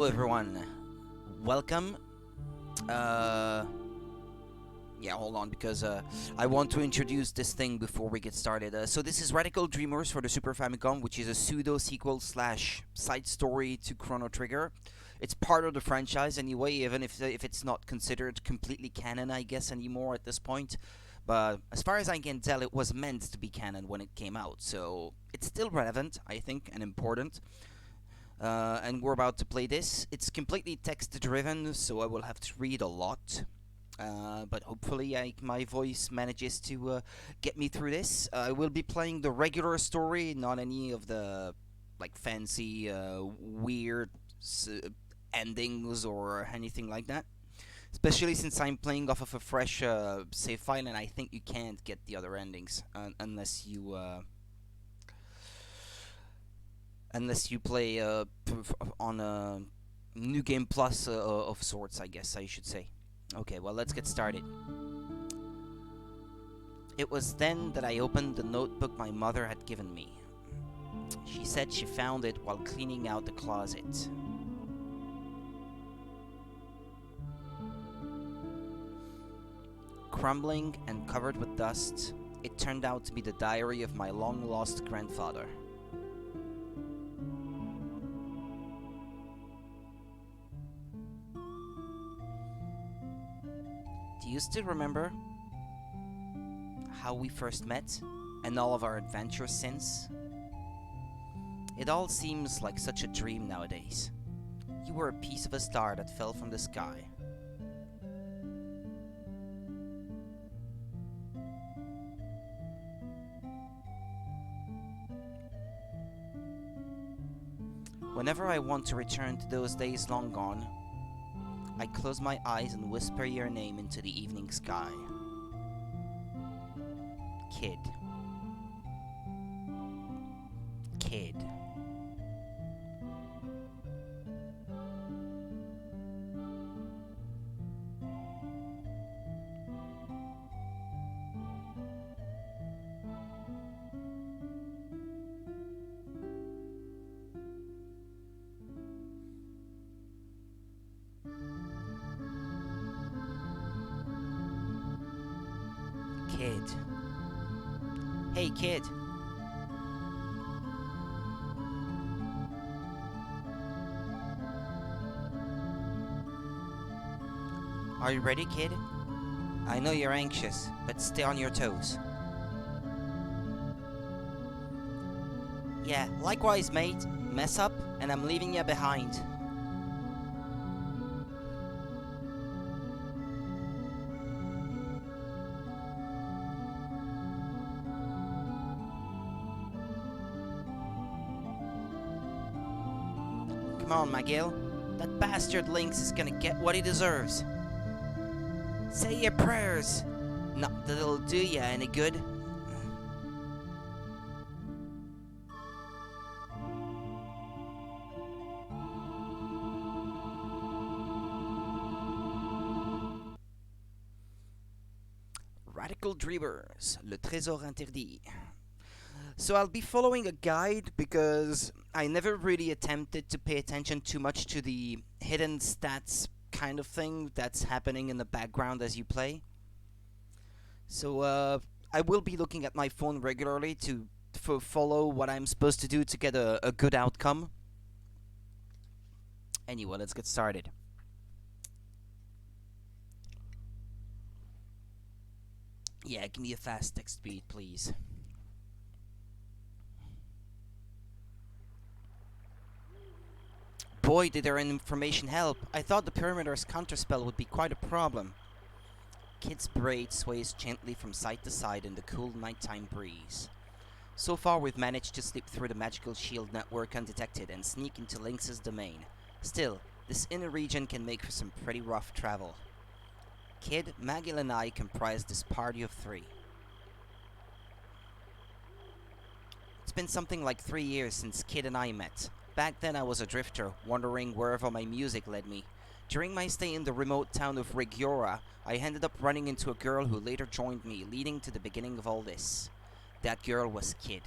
Hello everyone, welcome. Uh, yeah, hold on because I want to introduce this thing before we get started. So this is Radical Dreamers for the Super Famicom, which is a pseudo sequel slash side story to Chrono Trigger. It's part of the franchise anyway, even if it's not considered completely canon, I guess, anymore at this point. But as far as I can tell, it was meant to be canon when it came out, so it's still relevant, I think, and important. And we're about to play this. It's completely text driven, so I will have to read a lot. But hopefully my voice manages to get me through this. I will be playing the regular story, not any of the like fancy, weird endings or anything like that. Especially since I'm playing off of a fresh save file, and I think you can't get the other endings unless you play on a new game plus of sorts, I guess I should say. Okay, well, let's get started. It was then that I opened the notebook my mother had given me. She said she found it while cleaning out the closet. Crumbling and covered with dust, it turned out to be the diary of my long-lost grandfather. Do you still remember how we first met and all of our adventures since? It all seems like such a dream nowadays. You were a piece of a star that fell from the sky. Whenever I want to return to those days long gone, I close my eyes and whisper your name into the evening sky. Kid. Kid. Kid. Hey, kid. Are you ready, kid? I know you're anxious, but stay on your toes. Yeah, likewise, mate. Mess up, and I'm leaving you behind. Come on, McGill. That bastard Lynx is gonna get what he deserves. Say your prayers. Not that it'll do ya any good. Radical Dreamers, le Trésor Interdit. So I'll be following a guide because I never really attempted to pay attention too much to the hidden stats kind of thing that's happening in the background as you play. So I will be looking at my phone regularly to follow what I'm supposed to do to get a good outcome. Anyway, let's get started. Yeah, give me a fast text speed, please. Boy, did their information help. I thought the perimeter's counterspell would be quite a problem. Kid's braid sways gently from side to side in the cool nighttime breeze. So far we've managed to slip through the magical shield network undetected and sneak into Lynx's domain. Still, this inner region can make for some pretty rough travel. Kid, Magil and I comprise this party of 3. It's been something like 3 years since Kid and I met. Back then I was a drifter, wandering wherever my music led me. During my stay in the remote town of Rigiora, I ended up running into a girl who later joined me, leading to the beginning of all this. That girl was Kid.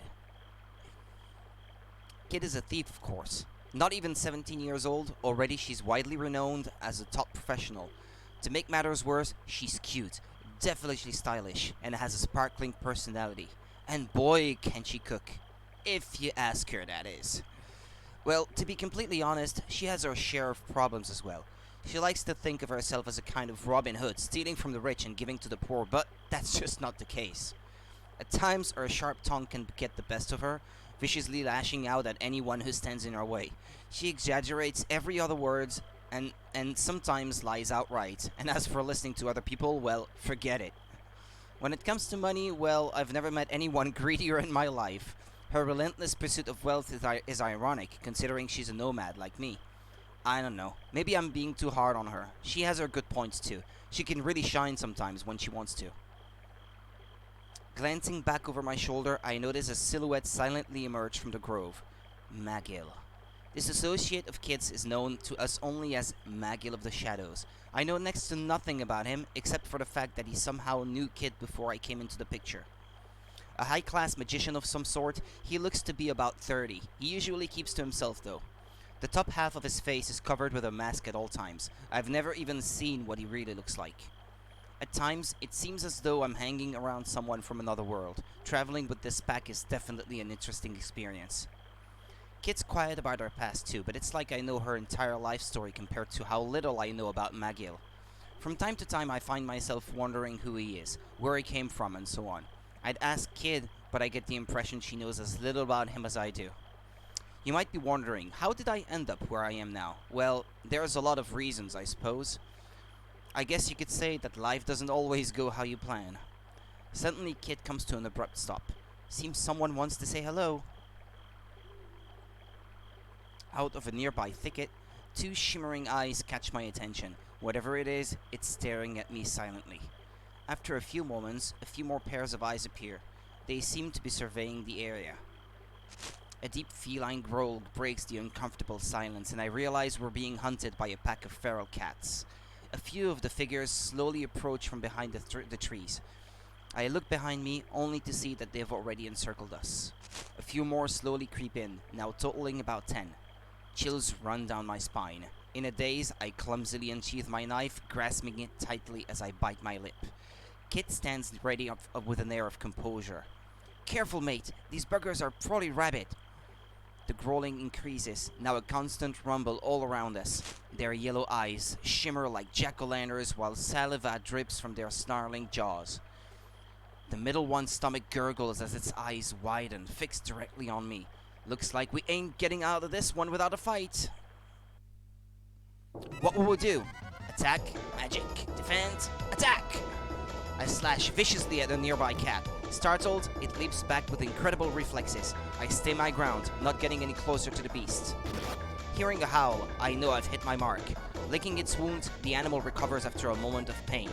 Kid is a thief, of course. Not even 17 years old, already she's widely renowned as a top professional. To make matters worse, she's cute, definitely stylish, and has a sparkling personality. And boy, can she cook. If you ask her, that is. Well, to be completely honest, she has her share of problems as well. She likes to think of herself as a kind of Robin Hood, stealing from the rich and giving to the poor, but that's just not the case. At times, her sharp tongue can get the best of her, viciously lashing out at anyone who stands in her way. She exaggerates every other word and sometimes lies outright. And as for listening to other people, well, forget it. When it comes to money, well, I've never met anyone greedier in my life. Her relentless pursuit of wealth is ironic, considering she's a nomad like me. I don't know. Maybe I'm being too hard on her. She has her good points too. She can really shine sometimes when she wants to. Glancing back over my shoulder, I notice a silhouette silently emerge from the grove. Magill. This associate of Kit's is known to us only as Magill of the Shadows. I know next to nothing about him, except for the fact that he somehow knew Kit before I came into the picture. A high-class magician of some sort, he looks to be about 30. He usually keeps to himself though. The top half of his face is covered with a mask at all times. I've never even seen what he really looks like. At times, it seems as though I'm hanging around someone from another world. Traveling with this pack is definitely an interesting experience. Kit's quiet about her past too, but it's like I know her entire life story compared to how little I know about Magill. From time to time I find myself wondering who he is, where he came from, and so on. I'd ask Kid, but I get the impression she knows as little about him as I do. You might be wondering, how did I end up where I am now? Well, there's a lot of reasons, I suppose. I guess you could say that life doesn't always go how you plan. Suddenly, Kid comes to an abrupt stop. Seems someone wants to say hello. Out of a nearby thicket, two shimmering eyes catch my attention. Whatever it is, it's staring at me silently. After a few moments, a few more pairs of eyes appear. They seem to be surveying the area. A deep feline growl breaks the uncomfortable silence, and I realize we're being hunted by a pack of feral cats. A few of the figures slowly approach from behind the trees. I look behind me, only to see that they've already encircled us. A few more slowly creep in, now totaling about 10. Chills run down my spine. In a daze, I clumsily unsheath my knife, grasping it tightly as I bite my lip. Kit stands ready up with an air of composure. "Careful, mate. These buggers are probably rabid." The growling increases, now a constant rumble all around us. Their yellow eyes shimmer like jack-o'-lanterns while saliva drips from their snarling jaws. The middle one's stomach gurgles as its eyes widen, fixed directly on me. Looks like we ain't getting out of this one without a fight. What will we do? Attack, magic, defend, attack! I slash viciously at a nearby cat. Startled, it leaps back with incredible reflexes. I stay my ground, not getting any closer to the beast. Hearing a howl, I know I've hit my mark. Licking its wound, the animal recovers after a moment of pain.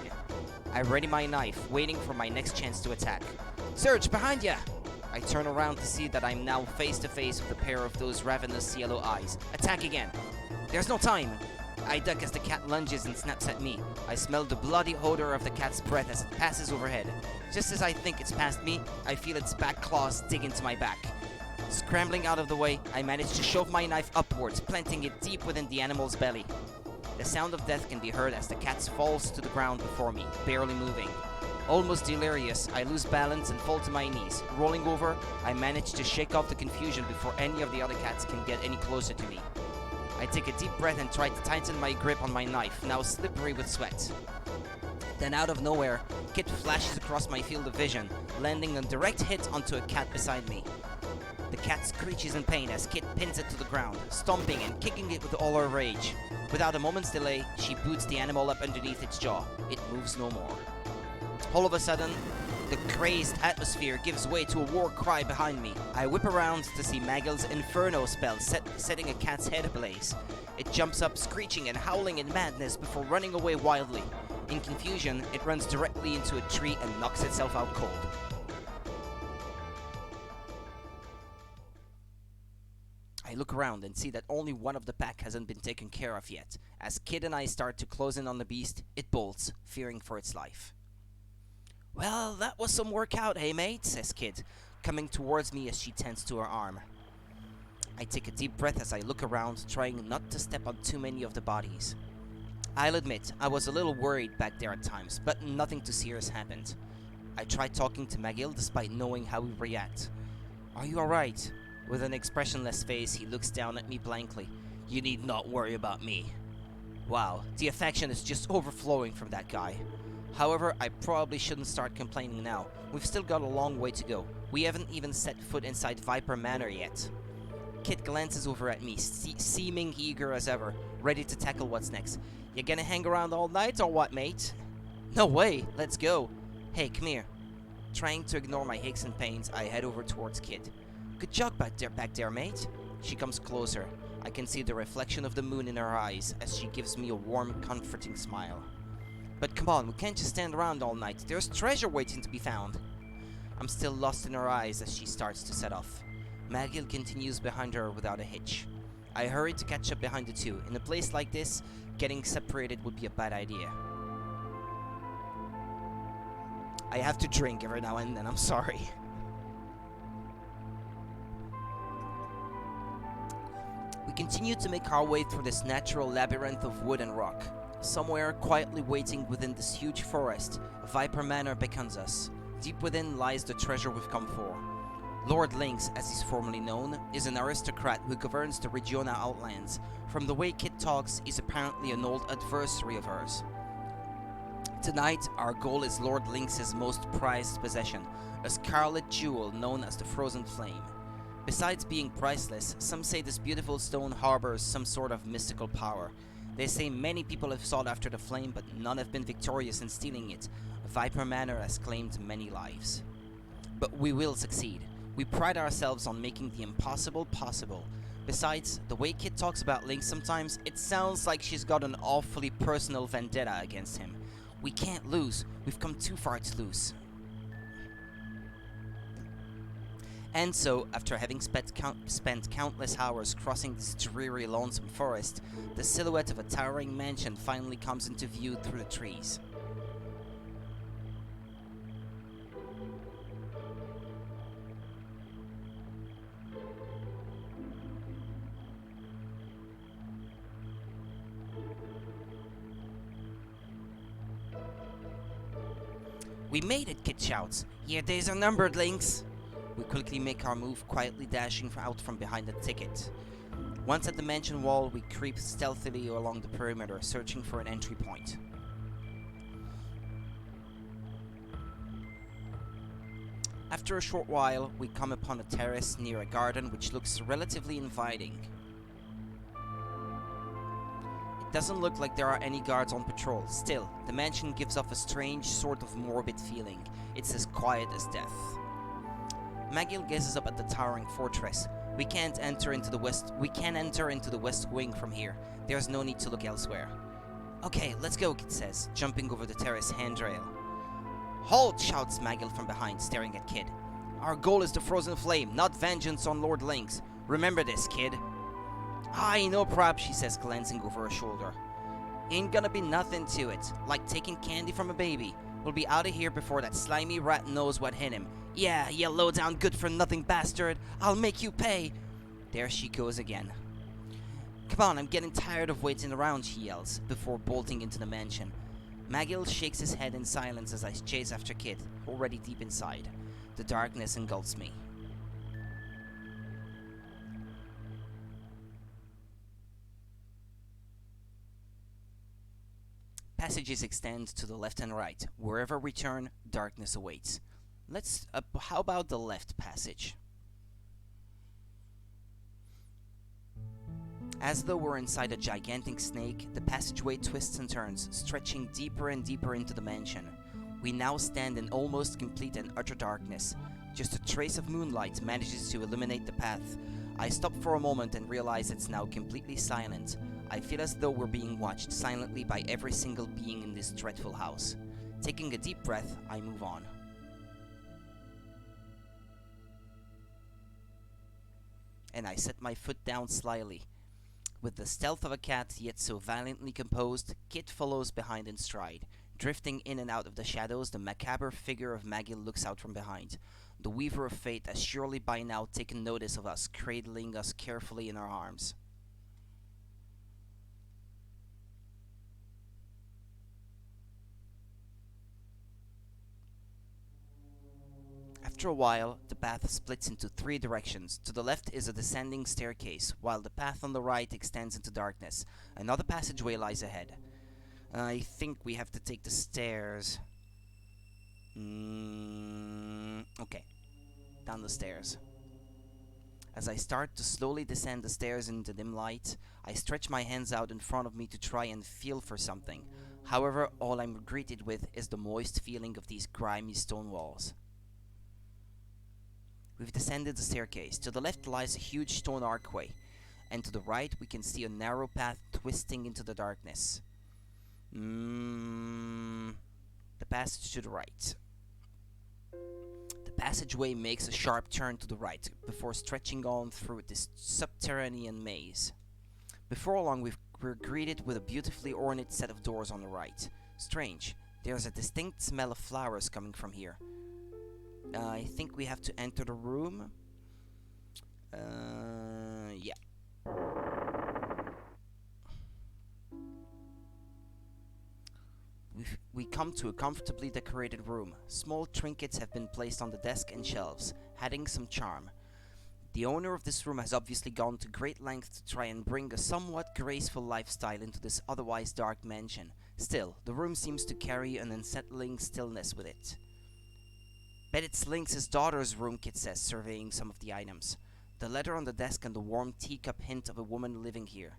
I ready my knife, waiting for my next chance to attack. "Surge, behind ya!" I turn around to see that I'm now face to face with a pair of those ravenous yellow eyes. Attack again. There's no time. I duck as the cat lunges and snaps at me. I smell the bloody odor of the cat's breath as it passes overhead. Just as I think it's past me, I feel its back claws dig into my back. Scrambling out of the way, I manage to shove my knife upwards, planting it deep within the animal's belly. The sound of death can be heard as the cat falls to the ground before me, barely moving. Almost delirious, I lose balance and fall to my knees. Rolling over, I manage to shake off the confusion before any of the other cats can get any closer to me. I take a deep breath and try to tighten my grip on my knife, now slippery with sweat. Then out of nowhere, Kit flashes across my field of vision, landing a direct hit onto a cat beside me. The cat screeches in pain as Kit pins it to the ground, stomping and kicking it with all her rage. Without a moment's delay, she boots the animal up underneath its jaw. It moves no more. All of a sudden, the crazed atmosphere gives way to a war cry behind me. I whip around to see Magill's Inferno spell setting a cat's head ablaze. It jumps up, screeching and howling in madness before running away wildly. In confusion, it runs directly into a tree and knocks itself out cold. I look around and see that only one of the pack hasn't been taken care of yet. As Kid and I start to close in on the beast, it bolts, fearing for its life. "Well, that was some work out, hey mate," says Kid, coming towards me as she tends to her arm. I take a deep breath as I look around, trying not to step on too many of the bodies. I'll admit, I was a little worried back there at times, but nothing too serious happened. I tried talking to McGill despite knowing how he'd react. "Are you alright?" With an expressionless face, he looks down at me blankly. "You need not worry about me." Wow, the affection is just overflowing from that guy. However, I probably shouldn't start complaining now. We've still got a long way to go. We haven't even set foot inside Viper Manor yet. Kit glances over at me, seeming eager as ever, ready to tackle what's next. "You gonna hang around all night or what, mate?" "No way, let's go." "Hey, come here." Trying to ignore my aches and pains, I head over towards Kit. "Good job back there, mate." She comes closer. I can see the reflection of the moon in her eyes as she gives me a warm, comforting smile. "But come on, we can't just stand around all night. There's treasure waiting to be found." I'm still lost in her eyes as she starts to set off. McGill continues behind her without a hitch. I hurry to catch up behind the two. In a place like this, getting separated would be a bad idea. I have to drink every now and then, I'm sorry. We continue to make our way through this natural labyrinth of wood and rock. Somewhere, quietly waiting within this huge forest, Viper Manor beckons us. Deep within lies the treasure we've come for. Lord Lynx, as he's formerly known, is an aristocrat who governs the Regiona Outlands. From the way Kit talks, he's apparently an old adversary of hers. Tonight, our goal is Lord Lynx's most prized possession, a scarlet jewel known as the Frozen Flame. Besides being priceless, some say this beautiful stone harbors some sort of mystical power. They say many people have sought after the flame, but none have been victorious in stealing it. Viper Manor has claimed many lives. But we will succeed. We pride ourselves on making the impossible possible. Besides, the way Kit talks about Lynx sometimes, it sounds like she's got an awfully personal vendetta against him. We can't lose. We've come too far to lose. And so, after having spent countless hours crossing this dreary, lonesome forest, the silhouette of a towering mansion finally comes into view through the trees. "We made it," Kit shouts. "Your days are numbered, Lynx." We quickly make our move, quietly dashing out from behind the thicket. Once at the mansion wall, we creep stealthily along the perimeter, searching for an entry point. After a short while, we come upon a terrace near a garden which looks relatively inviting. It doesn't look like there are any guards on patrol. Still, the mansion gives off a strange, sort of morbid feeling. It's as quiet as death. McGill gazes up at the towering fortress. We can't enter into the west wing from here. There's no need to look elsewhere." "Okay, let's go," Kit says, jumping over the terrace handrail. "Halt!" shouts McGill from behind, staring at Kid. "Our goal is the Frozen Flame, not vengeance on Lord Lynx. Remember this, kid." "Aye, no prob," she says, glancing over her shoulder. "Ain't gonna be nothing to it, like taking candy from a baby. We'll be out of here before that slimy rat knows what hit him. Yeah, you low-down good-for-nothing bastard. I'll make you pay." There she goes again. "Come on, I'm getting tired of waiting around," she yells, before bolting into the mansion. McGill shakes his head in silence as I chase after Kit, already deep inside. The darkness engulfs me. Passages extend to the left and right. Wherever we turn, darkness awaits. How about the left passage? As though we're inside a gigantic snake, the passageway twists and turns, stretching deeper and deeper into the mansion. We now stand in almost complete and utter darkness. Just a trace of moonlight manages to illuminate the path. I stop for a moment and realize it's now completely silent. I feel as though we're being watched silently by every single being in this dreadful house. Taking a deep breath, I move on. And I set my foot down slyly. With the stealth of a cat, yet so valiantly composed, Kit follows behind in stride. Drifting in and out of the shadows, the macabre figure of McGill looks out from behind. The Weaver of Fate has surely by now taken notice of us, cradling us carefully in her arms. After a while, the path splits into three directions. To the left is a descending staircase, while the path on the right extends into darkness. Another passageway lies ahead. I think we have to take the stairs. Okay, down the stairs. As I start to slowly descend the stairs in the dim light, I stretch my hands out in front of me to try and feel for something. However, all I'm greeted with is the moist feeling of these grimy stone walls. We've descended the staircase. To the left lies a huge stone archway, and to the right we can see a narrow path twisting into the darkness. The passage to the right. The passageway makes a sharp turn to the right, before stretching on through this subterranean maze. Before long we're greeted with a beautifully ornate set of doors on the right. Strange, there's a distinct smell of flowers coming from here. I think we have to enter the room. Yeah. We come to a comfortably decorated room. Small trinkets have been placed on the desk and shelves, adding some charm. The owner of this room has obviously gone to great lengths to try and bring a somewhat graceful lifestyle into this otherwise dark mansion. Still, the room seems to carry an unsettling stillness with it. Bet it's Lynx's daughter's room, Kit says, surveying some of the items. The letter on the desk and the warm teacup hint of a woman living here.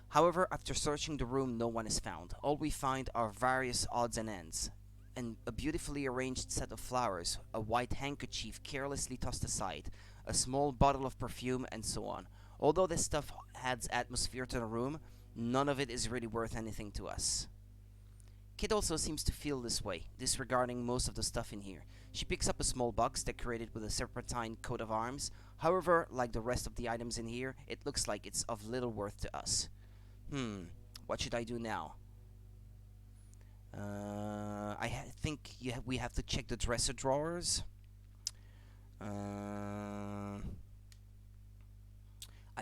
However, after searching the room, no one is found. All we find are various odds and ends, and a beautifully arranged set of flowers, a white handkerchief carelessly tossed aside, a small bottle of perfume, and so on. Although this stuff adds atmosphere to the room, none of it is really worth anything to us. Kit also seems to feel this way, disregarding most of the stuff in here. She picks up a small box decorated with a serpentine coat of arms. However, like the rest of the items in here, it looks like it's of little worth to us. What should I do now? I think we have to check the dresser drawers. I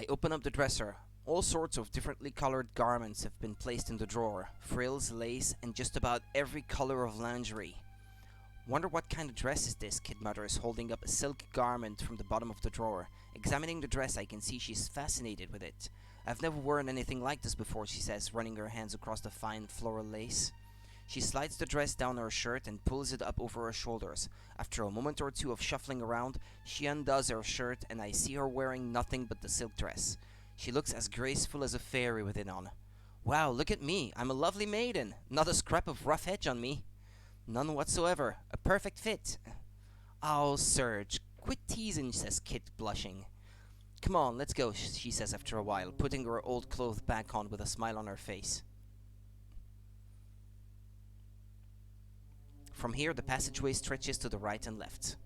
open up the dresser. All sorts of differently colored garments have been placed in the drawer. Frills, lace, and just about every color of lingerie. Wonder what kind of dress is this, Kid mutters, holding up a silk garment from the bottom of the drawer. Examining the dress, I can see she's fascinated with it. I've never worn anything like this before, she says, running her hands across the fine floral lace. She slides the dress down her shirt and pulls it up over her shoulders. After a moment or two of shuffling around, she undoes her shirt and I see her wearing nothing but the silk dress. She looks as graceful as a fairy with it on. Wow, look at me. I'm a lovely maiden. Not a scrap of rough edge on me. None whatsoever. A perfect fit. Oh, Serge, quit teasing, says Kit, blushing. Come on, let's go, she says after a while, putting her old clothes back on with a smile on her face. From here, the passageway stretches to the right and left.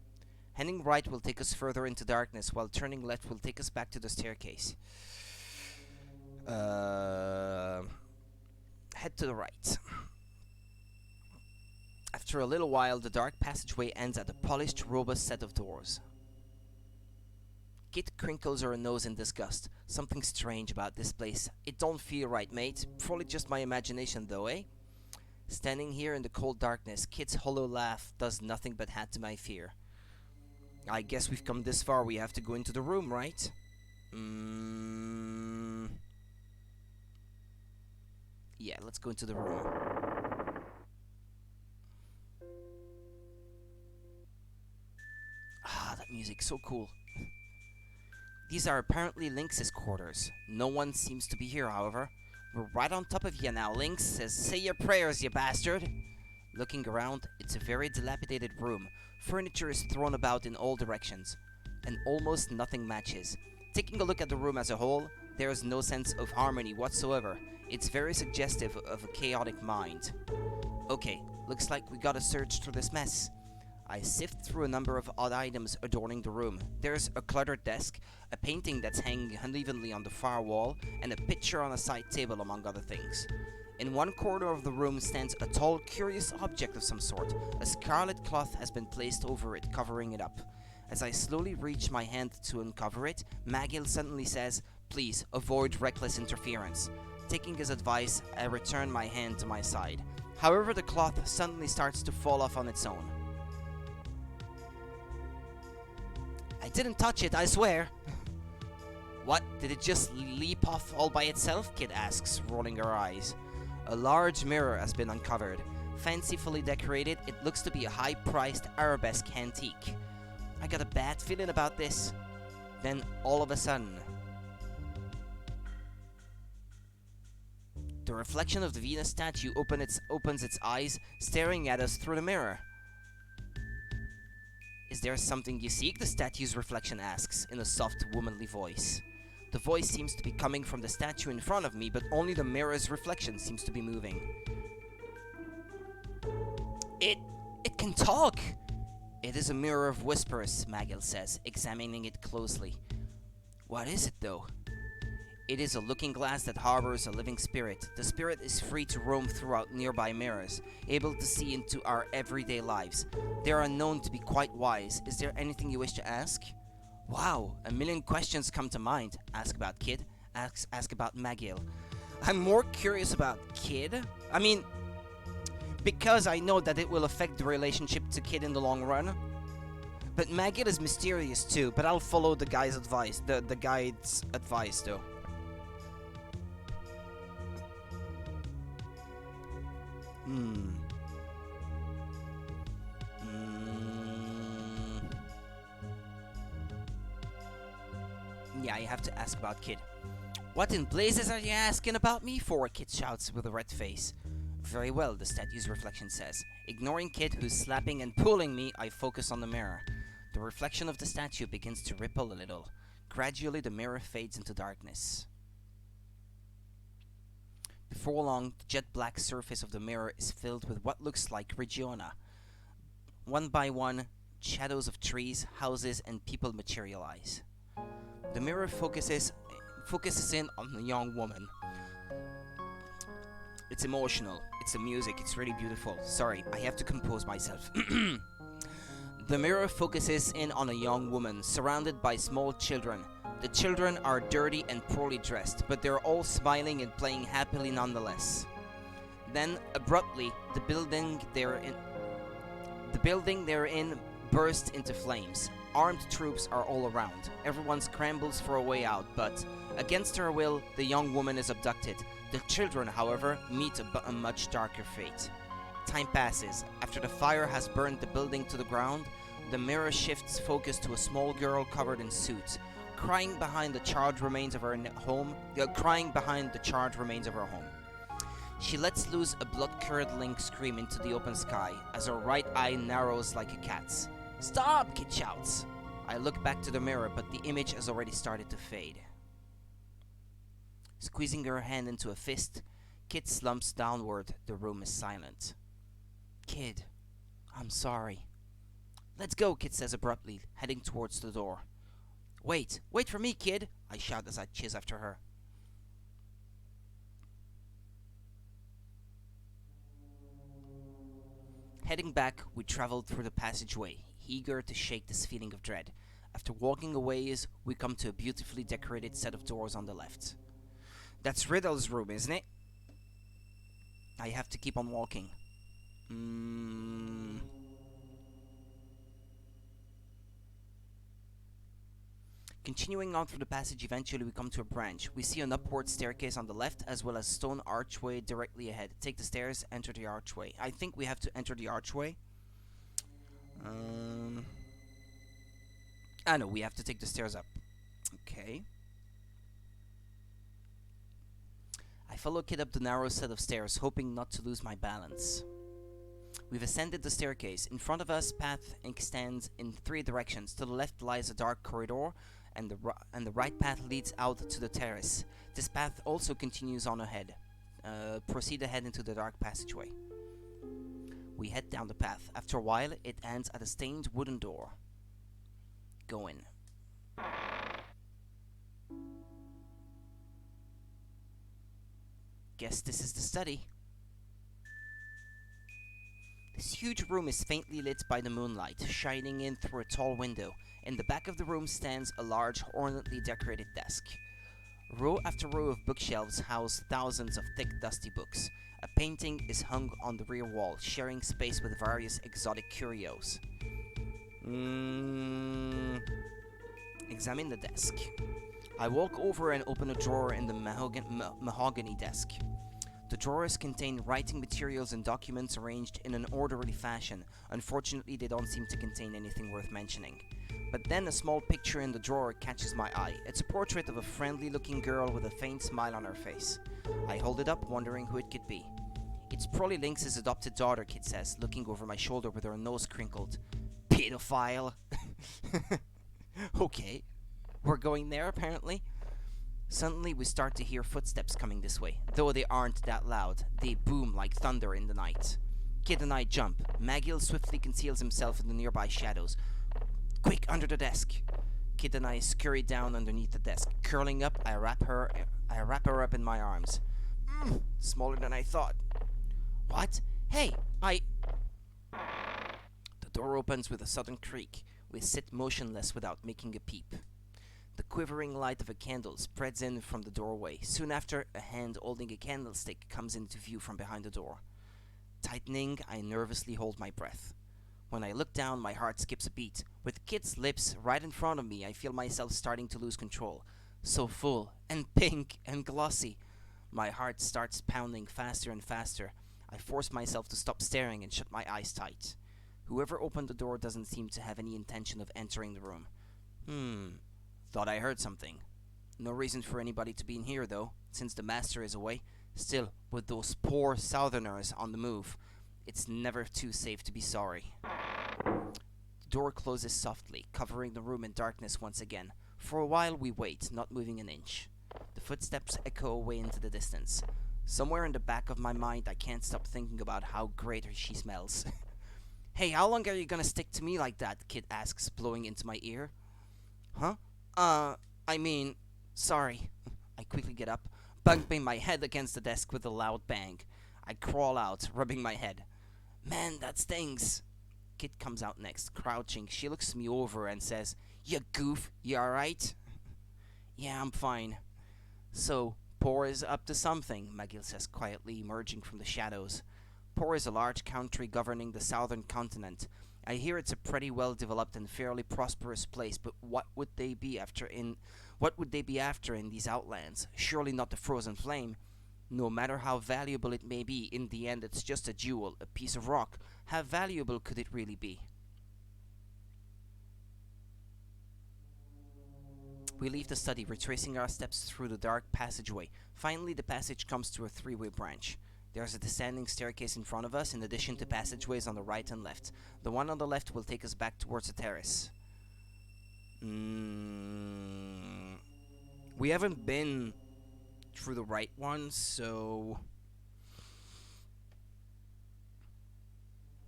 Heading right will take us further into darkness, while turning left will take us back to the staircase. Head to the right. After a little while, the dark passageway ends at a polished, robust set of doors. Kit crinkles her nose in disgust. Something strange about this place. It don't feel right, mate. Probably just my imagination, though, eh? Standing here in the cold darkness, Kit's hollow laugh does nothing but add to my fear. I guess we've come this far. We have to go into the room, right? Yeah, let's go into the room. Ah, that music, so cool. These are apparently Lynx's quarters. No one seems to be here, however. We're right on top of you now, Lynx says, say your prayers, you bastard. Looking around, it's a very dilapidated room. Furniture is thrown about in all directions, and almost nothing matches. Taking a look at the room as a whole, there is no sense of harmony whatsoever. It's very suggestive of a chaotic mind. Okay, looks like we gotta search through this mess. I sift through a number of odd items adorning the room. There's a cluttered desk, a painting that's hanging unevenly on the far wall, and a picture on a side table, among other things. In one corner of the room stands a tall, curious object of some sort. A scarlet cloth has been placed over it, covering it up. As I slowly reach my hand to uncover it, Magill suddenly says, "Please, avoid reckless interference." Taking his advice, I return my hand to my side. However, the cloth suddenly starts to fall off on its own. "I didn't touch it, I swear." "What, did it just leap off all by itself?" Kid asks, rolling her eyes. A large mirror has been uncovered. Fancifully decorated, it looks to be a high-priced arabesque antique. I got a bad feeling about this. Then, all of a sudden, the reflection of the Venus statue opens its eyes, staring at us through the mirror. "Is there something you seek?" the statue's reflection asks, in a soft, womanly voice. The voice seems to be coming from the statue in front of me, but only the mirror's reflection seems to be moving. It can talk! "It is a mirror of whispers," Magill says, examining it closely. "What is it, though?" "It is a looking glass that harbors a living spirit. The spirit is free to roam throughout nearby mirrors, able to see into our everyday lives. They are known to be quite wise. Is there anything you wish to ask?" Wow, a million questions come to mind. Ask about Kid, ask about Magill. I'm more curious about Kid. I mean, because I know that it will affect the relationship to Kid in the long run. But Magill is mysterious too, but I'll follow the guy's advice, the guide's advice though. Yeah, I have to ask about Kid. "What in blazes are you asking about me for?" Kid shouts with a red face. "Very well," the statue's reflection says. Ignoring Kid, who's slapping and pulling me, I focus on the mirror. The reflection of the statue begins to ripple a little. Gradually, the mirror fades into darkness. Before long, the jet black surface of the mirror is filled with what looks like Regiona. One by one, shadows of trees, houses, and people materialize. The mirror focuses in on a young woman. It's emotional. It's the music. It's really beautiful. Sorry, I have to compose myself. The mirror focuses in on a young woman surrounded by small children. The children are dirty and poorly dressed, but they're all smiling and playing happily nonetheless. Then, abruptly, the building they're in bursts into flames. Armed troops are all around. Everyone scrambles for a way out, but against her will, the young woman is abducted. The children, however, meet a much darker fate. Time passes. After the fire has burned the building to the ground, the mirror shifts focus to a small girl covered in soot, crying behind the charred remains of her home. She lets loose a blood-curdling scream into the open sky as her right eye narrows like a cat's. "Stop!" Kid shouts. I look back to the mirror, but the image has already started to fade. Squeezing her hand into a fist, Kid slumps downward. The room is silent. "Kid, I'm sorry." "Let's go," Kid says abruptly, heading towards the door. Wait for me, Kid," I shout as I chase after her. Heading back, we traveled through the passageway, eager to shake this feeling of dread. After walking a ways, we come to a beautifully decorated set of doors on the left. That's Riddle's room, isn't it? I have to keep on walking. Continuing on through the passage, eventually we come to a branch. We see an upward staircase on the left, as well as a stone archway directly ahead. Take the stairs, enter the archway. I think we have to enter the archway. No, we have to take the stairs up. Okay. I follow Kid up the narrow set of stairs, hoping not to lose my balance. We've ascended the staircase. In front of us, path extends in 3 directions. To the left lies a dark corridor, and the right path leads out to the terrace. This path also continues on ahead. Proceed ahead into the dark passageway. We head down the path. After a while, it ends at a stained wooden door. Go in. Guess this is the study. This huge room is faintly lit by the moonlight, shining in through a tall window. In the back of the room stands a large, ornately decorated desk. Row after row of bookshelves house thousands of thick, dusty books. A painting is hung on the rear wall, sharing space with various exotic curios. Examine the desk. I walk over and open a drawer in the mahogany desk. The drawers contain writing materials and documents arranged in an orderly fashion. Unfortunately, they don't seem to contain anything worth mentioning. But then a small picture in the drawer catches my eye. It's a portrait of a friendly-looking girl with a faint smile on her face. I hold it up, wondering who it could be. It's probably Lynx's adopted daughter, Kid says, looking over my shoulder with her nose crinkled. Pedophile! Okay. We're going there, apparently. Suddenly, we start to hear footsteps coming this way. Though they aren't that loud, they boom like thunder in the night. Kid and I jump. Magiel swiftly conceals himself in the nearby shadows. Quick, under the desk. Kid and I scurry down underneath the desk. Curling up, I wrap her up in my arms. Smaller than I thought. What? Hey, The door opens with a sudden creak. We sit motionless without making a peep. The quivering light of a candle spreads in from the doorway. Soon after, a hand holding a candlestick comes into view from behind the door. Tightening, I nervously hold my breath. When I look down, my heart skips a beat. With Kit's lips right in front of me, I feel myself starting to lose control. So full, and pink, and glossy. My heart starts pounding faster and faster. I force myself to stop staring and shut my eyes tight. Whoever opened the door doesn't seem to have any intention of entering the room. Thought I heard something. No reason for anybody to be in here, though, since the master is away. Still, with those poor southerners on the move, it's never too safe to be sorry. The door closes softly, covering the room in darkness once again. For a while we wait, not moving an inch. The footsteps echo away into the distance. Somewhere in the back of my mind, I can't stop thinking about how great she smells. Hey, how long are you gonna stick to me like that? Kid asks, blowing into my ear. Huh? Sorry. I quickly get up, bumping my head against the desk with a loud bang. I crawl out, rubbing my head. Man, that stings. Kid comes out next, crouching. She looks me over and says, "You goof, you alright?" "Yeah, I'm fine." "So, Por is up to something," Magiel says quietly, emerging from the shadows. Por is a large country governing the southern continent. I hear it's a pretty well-developed and fairly prosperous place, but what would they be after in these outlands? Surely not the frozen flame. No matter how valuable it may be, in the end it's just a jewel, a piece of rock. How valuable could it really be? We leave the study, retracing our steps through the dark passageway. Finally, the passage comes to a three-way branch. There's a descending staircase in front of us, in addition to passageways on the right and left. The one on the left will take us back towards the terrace. We haven't been through the right one, so...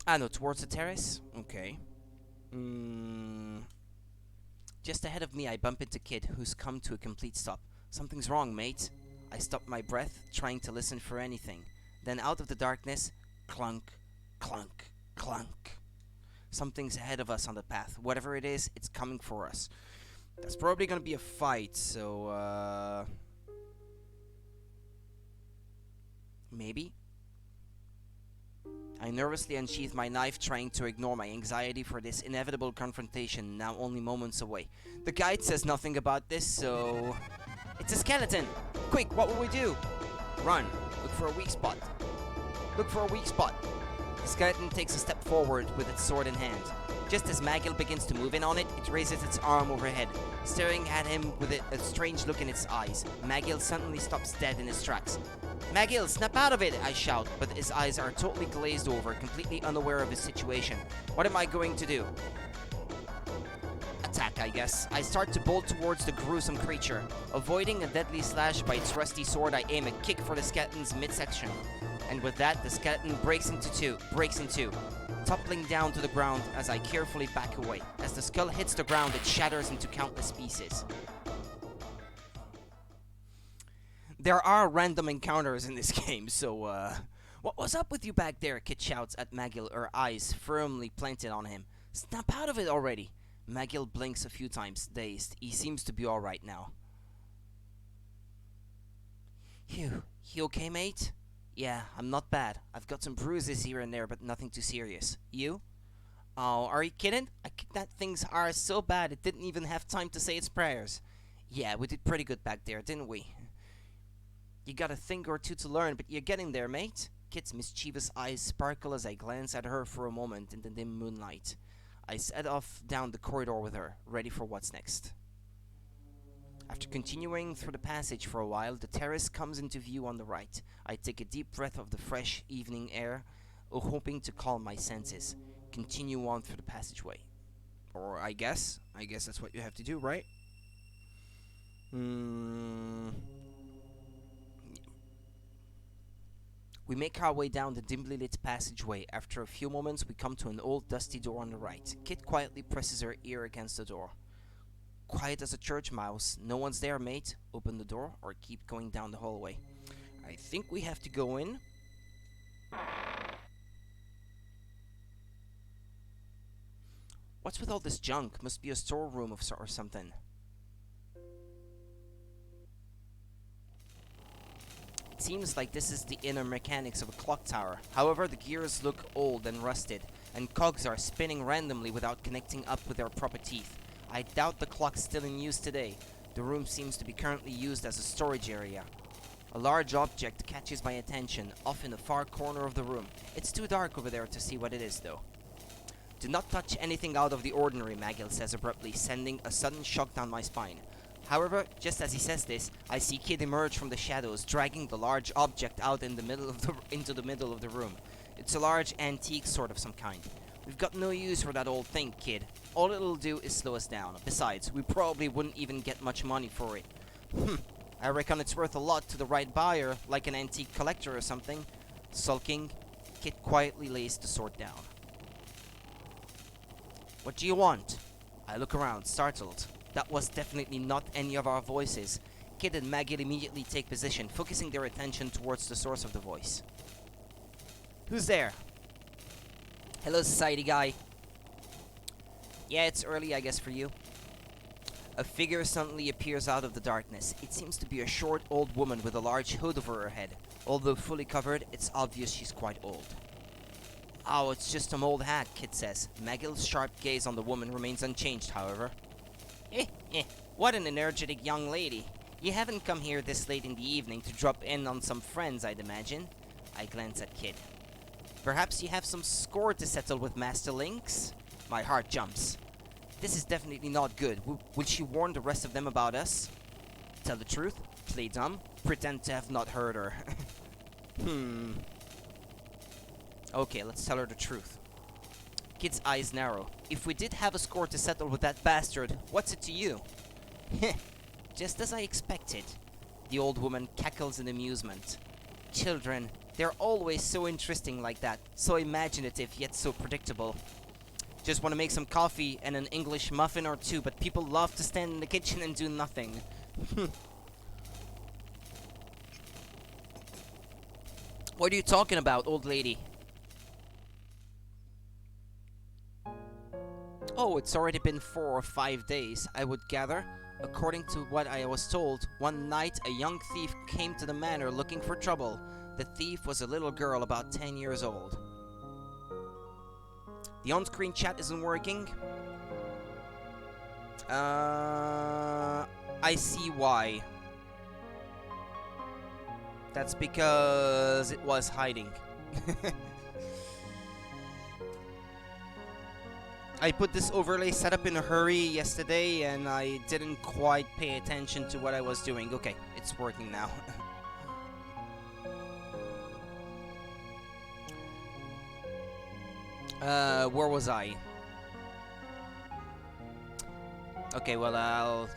no, towards the terrace? Okay. Just ahead of me, I bump into Kid, who's come to a complete stop. "Something's wrong, mate." I stop my breath, trying to listen for anything. Then out of the darkness, clunk, clunk, clunk. Something's ahead of us on the path. Whatever it is, it's coming for us. There's probably gonna be a fight, so, maybe? I nervously unsheath my knife, trying to ignore my anxiety for this inevitable confrontation, now only moments away. The guide says nothing about this, so... It's a skeleton! Quick, what will we do? Run. Look for a weak spot. Look for a weak spot. The skeleton takes a step forward with its sword in hand. Just as Magiel begins to move in on it, it raises its arm overhead, staring at him with a strange look in its eyes. Magiel suddenly stops dead in his tracks. "Magiel, snap out of it!" I shout, but his eyes are totally glazed over, completely unaware of his situation. What am I going to do? attack, I guess. I start to bolt towards the gruesome creature. Avoiding a deadly slash by its rusty sword, I aim a kick for the skeleton's midsection. And with that, the skeleton breaks in two, toppling down to the ground as I carefully back away. As the skull hits the ground, it shatters into countless pieces. There are random encounters in this game, so, what was up with you back there? Kit shouts at Magil, her eyes firmly planted on him. Snap out of it already! Magil blinks a few times, dazed. He seems to be alright now. Phew, you okay, mate? Yeah, I'm not bad. I've got some bruises here and there, but nothing too serious. You? Oh, are you kidding? I kicked that thing's arse so bad it didn't even have time to say its prayers. Yeah, we did pretty good back there, didn't we? You got a thing or two to learn, but you're getting there, mate. Kit's mischievous eyes sparkle as I glance at her for a moment in the dim moonlight. I set off down the corridor with her, ready for what's next. After continuing through the passage for a while, the terrace comes into view on the right. I take a deep breath of the fresh evening air, hoping to calm my senses. Continue on through the passageway. Or I guess that's what you have to do, right? We make our way down the dimly lit passageway. After a few moments, we come to an old dusty door on the right. Kit quietly presses her ear against the door. Quiet as a church mouse. No one's there, mate. Open the door or keep going down the hallway. I think we have to go in. What's with all this junk? Must be a storeroom or something. Seems like this is the inner mechanics of a clock tower. However, the gears look old and rusted, and cogs are spinning randomly without connecting up with their proper teeth. I doubt the clock's still in use today. The room seems to be currently used as a storage area. A large object catches my attention, off in the far corner of the room. It's too dark over there to see what it is, though. Do not touch anything out of the ordinary, Magil says abruptly, sending a sudden shock down my spine. However, just as he says this, I see Kid emerge from the shadows, dragging the large object out into the middle of the room. It's a large antique sort of some kind. We've got no use for that old thing, Kid. All it'll do is slow us down. Besides, we probably wouldn't even get much money for it. I reckon it's worth a lot to the right buyer, like an antique collector or something. Sulking, Kid quietly lays the sword down. What do you want? I look around, startled. That was definitely not any of our voices. Kid and Maggie immediately take position, focusing their attention towards the source of the voice. Who's there? Hello, society guy. Yeah, it's early, I guess, for you. A figure suddenly appears out of the darkness. It seems to be a short old woman with a large hood over her head. Although fully covered, it's obvious she's quite old. Oh, it's just an old hat, Kid says. Magil's sharp gaze on the woman remains unchanged, however. What an energetic young lady. You haven't come here this late in the evening to drop in on some friends, I'd imagine. I glance at Kid. Perhaps you have some score to settle with Master Lynx? My heart jumps. This is definitely not good. Will she warn the rest of them about us? Tell the truth? Play dumb? Pretend to have not heard her. Okay, let's tell her the truth. Kid's eyes narrow. If we did have a score to settle with that bastard, what's it to you? Heh, just as I expected. The old woman cackles in amusement. Children, they're always so interesting like that. So imaginative, yet so predictable. Just want to make some coffee and an English muffin or two, but people love to stand in the kitchen and do nothing. What are you talking about, old lady? Oh, it's already been 4 or 5 days, I would gather. According to what I was told, one night a young thief came to the manor looking for trouble. The thief was a little girl about 10 years old. The on-screen chat isn't working. I see why. That's because it was hiding. I put this overlay setup in a hurry yesterday and I didn't quite pay attention to what I was doing. Okay, it's working now. Where was I? Okay, well, I'll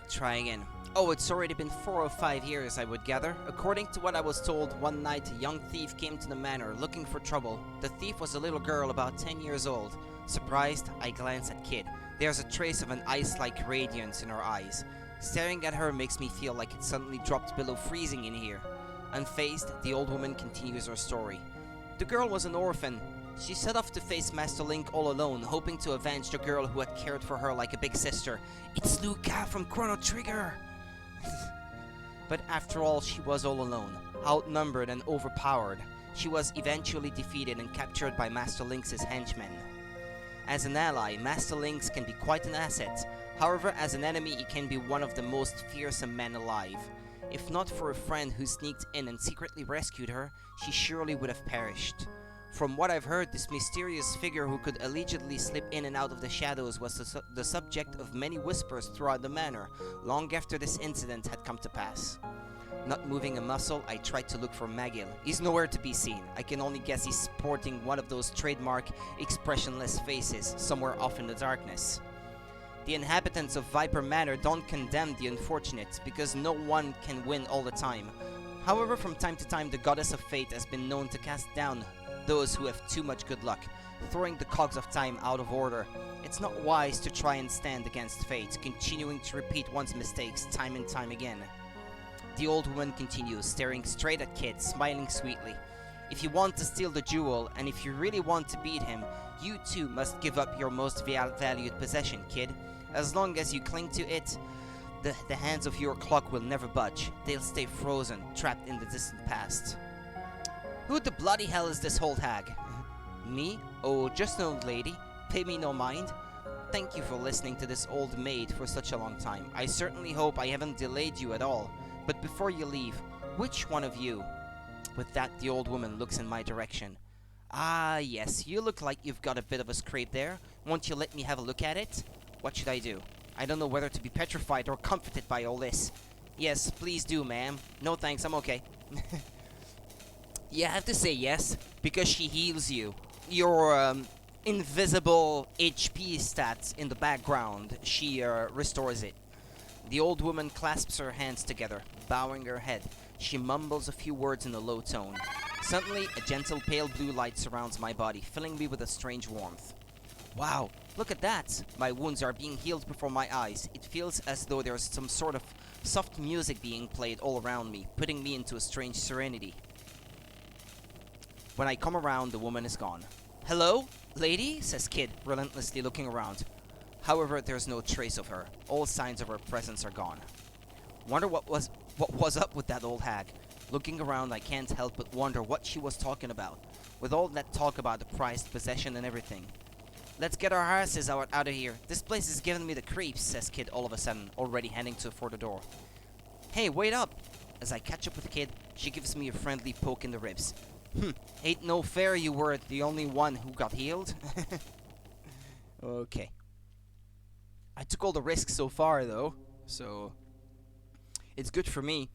try again. Oh, it's already been 4 or 5 years, I would gather. According to what I was told, one night a young thief came to the manor looking for trouble. The thief was a little girl about 10 years old. Surprised, I glance at Kid. There's a trace of an ice-like radiance in her eyes. Staring at her makes me feel like it suddenly dropped below freezing in here. Unfazed, the old woman continues her story. The girl was an orphan. She set off to face Master Link all alone, hoping to avenge the girl who had cared for her like a big sister. It's Luca from Chrono Trigger! But after all, she was all alone, outnumbered and overpowered. She was eventually defeated and captured by Master Lynx's henchmen. As an ally, Master Lynx can be quite an asset. However, as an enemy, he can be one of the most fearsome men alive. If not for a friend who sneaked in and secretly rescued her, she surely would have perished. From what I've heard, this mysterious figure who could allegedly slip in and out of the shadows was the subject of many whispers throughout the manor, long after this incident had come to pass. Not moving a muscle, I tried to look for Magil. He's nowhere to be seen. I can only guess he's sporting one of those trademark, expressionless faces, somewhere off in the darkness. The inhabitants of Viper Manor don't condemn the unfortunate, because no one can win all the time. However, from time to time, the goddess of fate has been known to cast down those who have too much good luck, throwing the cogs of time out of order. It's not wise to try and stand against fate, continuing to repeat one's mistakes time and time again. The old woman continues, staring straight at Kid, smiling sweetly. If you want to steal the jewel, and if you really want to beat him, you too must give up your most valued possession, Kid. As long as you cling to it, the hands of your clock will never budge. They'll stay frozen, trapped in the distant past. Who the bloody hell is this old hag? Me? Oh, just an old lady. Pay me no mind. Thank you for listening to this old maid for such a long time. I certainly hope I haven't delayed you at all. But before you leave, which one of you? With that, the old woman looks in my direction. Ah, yes, you look like you've got a bit of a scrape there. Won't you let me have a look at it? What should I do? I don't know whether to be petrified or comforted by all this. Yes, please do, ma'am. No thanks, I'm okay. You have to say yes, because she heals you. Your invisible HP stats in the background, she restores it. The old woman clasps her hands together, bowing her head. She mumbles a few words in a low tone. Suddenly, a gentle pale blue light surrounds my body, filling me with a strange warmth. Wow, look at that! My wounds are being healed before my eyes. It feels as though there's some sort of soft music being played all around me, putting me into a strange serenity. When I come around, the woman is gone. Hello, lady? Says Kid, relentlessly looking around. However, there's no trace of her. All signs of her presence are gone. Wonder what was up with that old hag. Looking around, I can't help but wonder what she was talking about. With all that talk about the prized possession and everything. Let's get our asses out of here. This place is giving me the creeps, says Kid all of a sudden, already heading for the door. Hey, wait up! As I catch up with Kid, she gives me a friendly poke in the ribs. Ain't no fair you were the only one who got healed. Okay. I took all the risks so far, though, so it's good for me.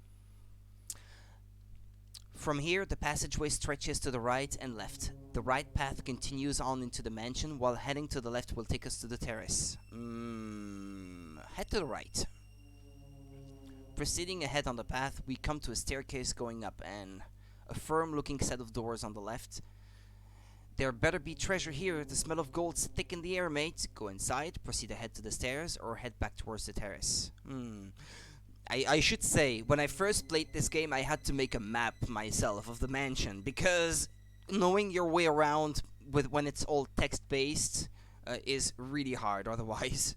From here, the passageway stretches to the right and left. The right path continues on into the mansion, while heading to the left will take us to the terrace. Head to the right. Proceeding ahead on the path, we come to a staircase going up and a firm-looking set of doors on the left. There better be treasure here. The smell of gold's thick in the air, mate. Go inside, proceed ahead to the stairs, or head back towards the terrace. I should say, when I first played this game, I had to make a map myself of the mansion, because knowing your way around when it's all text-based is really hard otherwise.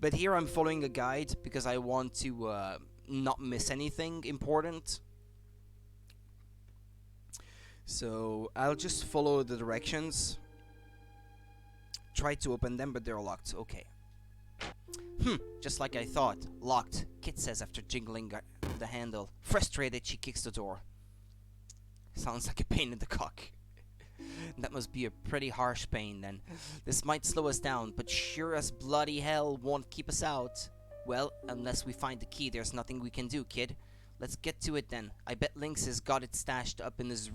But here I'm following a guide, because I want to not miss anything important. So I'll just follow the directions. Try to open them, but they're locked. Okay. Just like I thought. Locked, Kit says after jingling the handle. Frustrated, she kicks the door. Sounds like a pain in the cock. That must be a pretty harsh pain then. This might slow us down, but sure as bloody hell won't keep us out. Well, unless we find the key, there's nothing we can do, kid. Let's get to it then. I bet Lynx has got it stashed up in his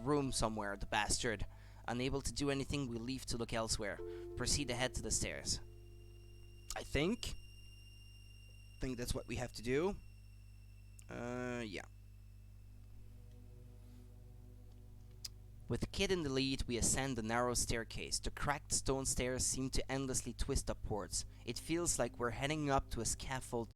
room somewhere, the bastard. Unable to do anything, we leave to look elsewhere. Proceed ahead to the stairs. I think that's what we have to do. Yeah. With the kid in the lead, we ascend the narrow staircase. The cracked stone stairs seem to endlessly twist upwards. It feels like we're heading up to a scaffold